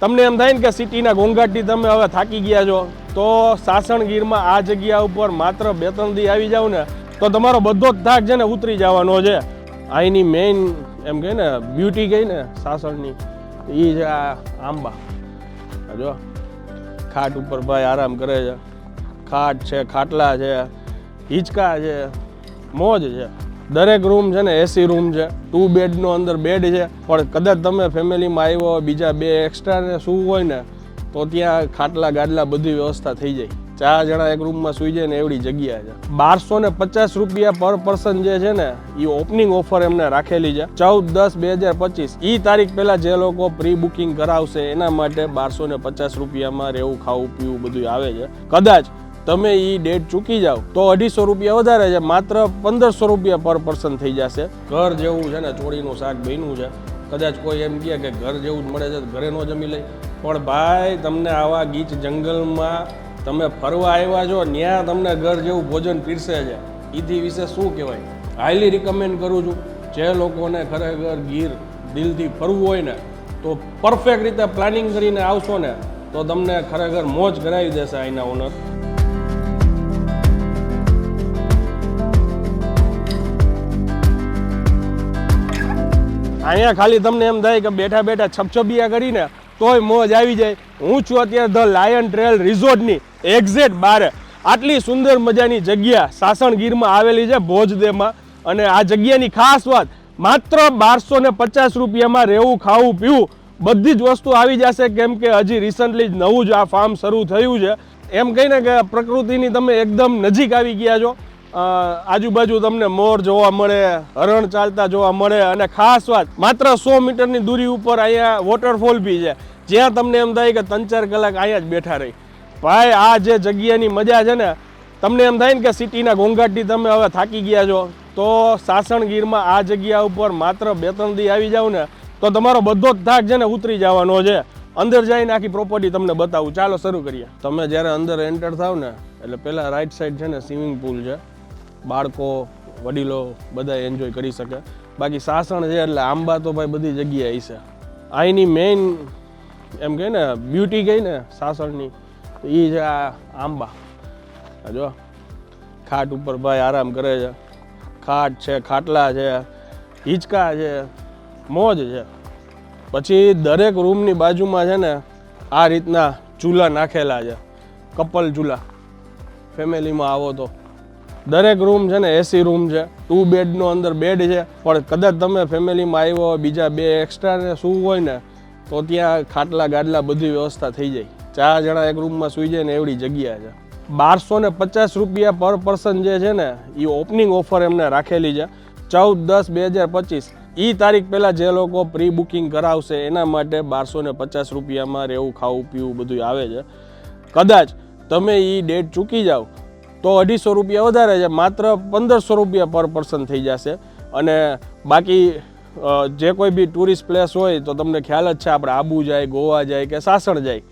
તમને એમ થાય ને કે સિટીના ઘોંઘાટથી તમે હવે થાકી ગયા છો, તો સાસણગીરમાં આ જગ્યા ઉપર માત્ર 2-3 દી આવી જાવ ને તો તમારો બધો જ થાક છે ને ઉતરી જવાનો છે. અહીંની મેઇન એમ કહે ને બ્યુટી કહી ને સાસણની, એ છે આ આંબા. જો ખાટ ઉપર ભાઈ આરામ કરે છે, ખાટ છે, ખાટલા છે, હિંચકા છે, મોજ છે. દરેક રૂમ છે ને એસી રૂમ છે, 2 બેડનો અંદર બેડ છે. પણ કદાચ તમે ફેમિલીમાં આવ્યો હોય, બીજા 2 એક્સ્ટ્રા ને સૂવું હોય ને તો ત્યાં ખાટલા ગાડલા બધી વ્યવસ્થા થઈ જાય. 4 જણા એક રૂમમાં સૂઈ જાય ને એવડી જગ્યા છે. 1250 રૂપિયા પર પર્સન જે છે ને એ ઓપનિંગ ઓફર એમને રાખેલી છે 14/10/2025. એ તારીખ પહેલા જે લોકો પ્રી બુકિંગ કરાવશે એના માટે 1250 રૂપિયામાં રહેવું, ખાવું, પીવું બધું આવે છે. કદાચ તમે એ ડેટ ચૂકી જાઓ તો 250 રૂપિયા વધારે છે, માત્ર 1500 રૂપિયા પર પર્સન થઈ જશે. ઘર જેવું છે ને ચોળીનું શાક બન્યું છે. કદાચ કોઈ એમ કહે કે ઘર જેવું જ મળે છે તો ઘરે ન જમી લઈ, પણ ભાઈ તમને આવા ગીચ જંગલમાં તમે ફરવા આવ્યા છો, ત્યાં તમને ઘર જેવું ભોજન પીરસે છે. એથી વિશે શું કહેવાય. હાઈલી રિકમેન્ડ કરું છું. જે લોકોને ખરેખર ગીર દિલથી ફરવું હોય ને તો પરફેક્ટ રીતે પ્લાનિંગ કરીને આવશો ને તો તમને ખરેખર મોજ કરાવી દેશે અહીંના ઓનર. અહીંયા ખાલી તમને એમ થાય કે બેઠા બેઠા છપછપિયા કરીને તોય મોજ આવી જાય. હું છું અત્યારે ધ લાયન ટ્રેલ રિઝોર્ટની એક્ઝેક્ટ બારે. આટલી સુંદર મજાની જગ્યા સાસણગીરમાં આવેલી છે ભોજદેમાં. અને આ જગ્યાની ખાસ વાત, માત્ર 1250 રૂપિયામાં રહેવું, ખાવું, પીવું બધી જ વસ્તુ આવી જશે. કેમ કે હજી રિસન્ટલી જ નવું જ આ ફાર્મ શરૂ થયું છે. એમ કહીને કે પ્રકૃતિની તમે એકદમ નજીક આવી ગયા છો. આજુબાજુ તમને મોર જોવા મળે, હરણ ચાલતા જોવા મળે. અને ખાસ વાત, માત્ર 100 મીટરની દૂરી ઉપર અહીંયા વોટરફોલ બી છે, જ્યાં તમને એમ થાય કે 3-4 કલાક અહીંયા જ બેઠા રહી. ભાઈ આ જે જગ્યાની મજા છે ને, તમને એમ થાય ને કે સિટીના ઘોંઘાટથી તમે હવે થાકી ગયા છો, તો સાસણગીરમાં આ જગ્યા ઉપર માત્ર 2-3 દી આવી જાવ ને તો તમારો બધો જ થાક છે ને ઉતરી જવાનો છે. અંદર જઈને આખી પ્રોપર્ટી તમને બતાવું. ચાલો શરૂ કરીએ. તમે જ્યારે અંદર એન્ટર થાવ ને એટલે પહેલાં રાઈટ સાઈડ છે ને સ્વિમિંગ પુલ છે. બાળકો, વડીલો બધા એન્જોય કરી શકે. બાકી સાસણ છે એટલે આંબા તો ભાઈ બધી જગ્યાએ છે. અહીંની મેઇન એમ કહે ને બ્યુટી કહી ને સાસણની, એ છે આ આંબા. જો ખાટ ઉપર ભાઈ આરામ કરે છે, ખાટ છે, ખાટલા છે, હિંચકા છે, મોજ છે. પછી દરેક રૂમની બાજુમાં છે ને આ રીતના ચૂલા નાખેલા છે, કપલ ચૂલા. ફેમિલીમાં આવો તો દરેક રૂમ છે ને એસી રૂમ છે, 2 બેડનો અંદર બેડ છે. પણ કદાચ તમે ફેમિલીમાં આવ્યો હોય, બીજા 2 એક્સ્ટ્રા ને સૂવું હોય ને તો ત્યાં ખાટલા ગાડલા બધી વ્યવસ્થા થઈ જાય. 4 જણા એક રૂમમાં સૂઈ જાય ને એવડી જગ્યા છે. 1250 રૂપિયા પર પર્સન જે છે ને એ ઓપનિંગ ઓફર એમને રાખેલી છે 14/10/2025. એ તારીખ પહેલાં જે લોકો પ્રી બુકિંગ કરાવશે એના માટે 1250 રૂપિયામાં રહેવું, ખાવું, પીવું બધું આવે છે. કદાચ તમે એ ડેટ ચૂકી જાઓ તો 250 રૂપિયા વધારે છે, માત્ર 1500 રૂપિયા પર પર્સન થઈ જશે. અને બાકી જે કોઈ બી ટુરિસ્ટ પ્લેસ હોય તો તમને ખ્યાલ જ છે, આપણે આબુ જાય, ગોવા જાય કે સાસણ જાય,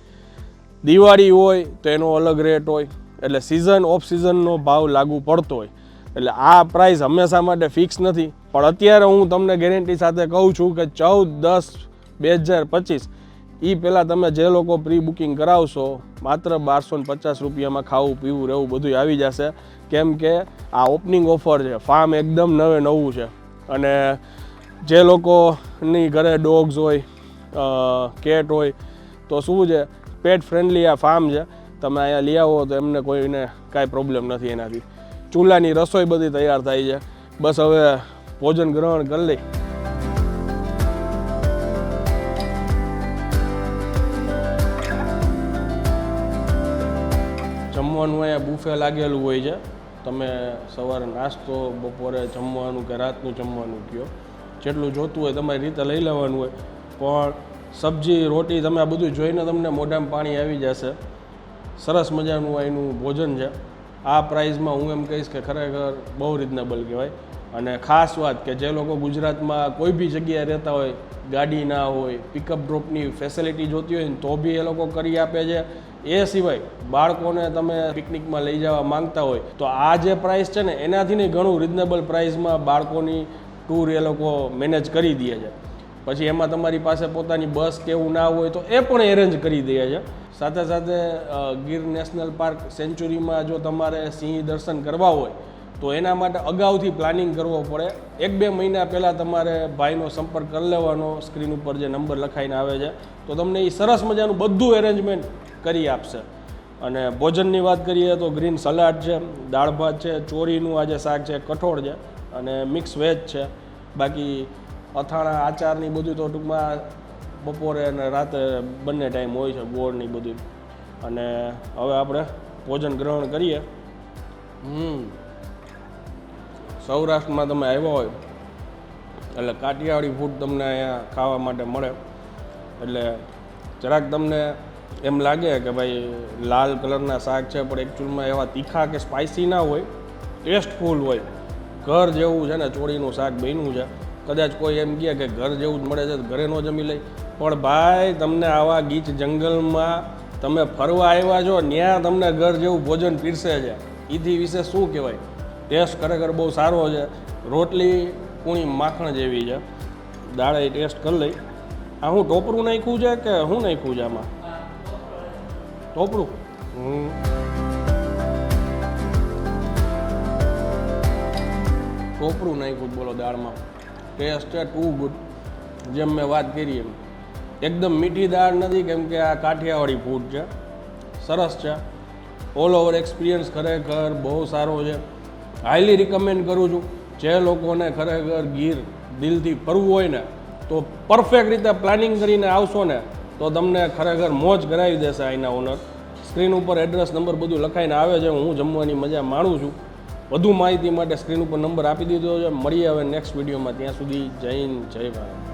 દિવાળી હોય તો એનો અલગ રેટ હોય. એટલે સિઝન ઓફ સિઝનનો ભાવ લાગુ પડતો હોય. એટલે આ પ્રાઇસ હંમેશા માટે ફિક્સ નથી. પણ અત્યારે હું તમને ગેરંટી સાથે કહું છું કે 14/10/2025 એ પહેલાં તમે જે લોકો પ્રી બુકિંગ કરાવશો માત્ર 1250 રૂપિયામાં ખાવું, પીવું, રહેવું બધું આવી જશે. કેમ કે આ ઓપનિંગ ઓફર છે. ફાર્મ એકદમ નવું છે. અને જે લોકોની ઘરે ડોગ્સ હોય, કેટ હોય તો શું છે, પેટ ફ્રેન્ડલી આ ફાર્મ છે. તમે અહીંયા લઈ આવો તો એમને કોઈને કાંઈ પ્રોબ્લેમ નથી એનાથી. ચૂલાની રસોઈ બધી તૈયાર થાય છે. બસ હવે ભોજન ગ્રહણ કરી લઈ. જમવાનું અહીંયા બુફે લાગેલું હોય છે. તમે સવારે નાસ્તો, બપોરે જમવાનું કે રાતનું જમવાનું કહો, જેટલું જોતું હોય તમારી રીતે લઈ લેવાનું હોય. પણ સબ્જી, રોટી તમે આ બધું જોઈને તમને મોઢામાં પાણી આવી જશે. સરસ મજાનું અહીંનું ભોજન છે. આ પ્રાઇઝમાં હું એમ કહીશ કે ખરેખર બહુ રિઝનેબલ કહેવાય. અને ખાસ વાત કે જે લોકો ગુજરાતમાં કોઈ બી જગ્યાએ રહેતા હોય, ગાડી ના હોય, પિકઅપ ડ્રોપની ફેસિલિટી જોતી હોય ને તો બી એ લોકો કરી આપે છે. એ સિવાય બાળકોને તમે પિકનિકમાં લઈ જવા માંગતા હોય તો આ જે પ્રાઇસ છે ને એનાથી નહીં ઘણું રિઝનેબલ પ્રાઇસમાં બાળકોની ટૂર એ લોકો મેનેજ કરી દે છે. પછી એમાં તમારી પાસે પોતાની બસ કે એવું ના હોય તો એ પણ એરેન્જ કરી દે છે. સાથે સાથે ગીર નેશનલ પાર્ક સેન્ચુરીમાં જો તમારે સિંહ દર્શન કરવા હોય તો એના માટે અગાઉથી પ્લાનિંગ કરવો પડે. 1-2 મહિના પહેલાં તમારે ભાઈનો સંપર્ક કરી લેવાનો. સ્ક્રીન ઉપર જે નંબર લખાઈને આવે છે તો તમને એ સરસ મજાનું બધું એરેન્જમેન્ટ કરી આપશે. અને ભોજનની વાત કરીએ તો ગ્રીન સલાડ છે, દાળ ભાત છે, ચોરીનું આજે શાક છે, કઠોળ છે અને મિક્સ વેજ છે. બાકી અથાણા આચારની બધું તો ટૂંકમાં બપોરે અને રાતે બંને ટાઈમ હોય છે, ગોળની બધું. અને હવે આપણે ભોજન ગ્રહણ કરીએ. સૌરાષ્ટ્રમાં તમે આવ્યા હોય એટલે કાઠિયાવાડી ફૂડ તમને અહીંયા ખાવા માટે મળે. એટલે જરાક તમને એમ લાગે કે ભાઈ લાલ કલરના શાક છે પણ એકચ્યુઅલમાં એવા તીખા કે સ્પાઇસી ના હોય, ટેસ્ટફુલ હોય. ઘર જેવું છે ને ચોળીનું શાક બન્યું છે. કદાચ કોઈ એમ કહે કે ઘર જેવું જ મળે છે તો ઘરે ન જમી લઈ, પણ ભાઈ તમને આવા ગીચ જંગલમાં તમે ફરવા આવ્યા છો, ત્યાં તમને ઘર જેવું ભોજન પીરસે છે. એથી વિશે શું કહેવાય. ટેસ્ટ ખરેખર બહુ સારો છે. રોટલી કૂણી માખણ જેવી છે. દાળે ટેસ્ટ કરી લઈ. આ હું ટોપરું નાખ્યું છે કે શું નાખ્યું છે આમાં? ટોપરું. ટોપરું નાખ્યું બોલો દાળમાં. ટેસ્ટ છે ટુ ગુડ. જેમ મેં વાત કરી એમ એકદમ મીઠી દાળ નથી, કેમ કે આ કાઠિયાવાડી ફૂડ છે. સરસ છે. ઓલ ઓવર એક્સપિરિયન્સ ખરેખર બહુ સારો છે. હાઈલી રિકમેન્ડ કરું છું. જે લોકોને ખરેખર ગીર દિલથી ફરવું હોય ને તો પરફેક્ટ રીતે પ્લાનિંગ કરીને આવશો ને તો તમને ખરેખર મોજ કરાવી દેશે અહીંના ઓનર. સ્ક્રીન ઉપર એડ્રેસ નંબર બધું લખાઈને આવે છે. હું જમવાની મજા માણું છું. વધુ માહિતી માટે સ્ક્રીન ઉપર નંબર આપી દીધો છે. મળીએ હવે નેક્સ્ટ વિડીયોમાં. ત્યાં સુધી જય હિન્દ, જય ભારત.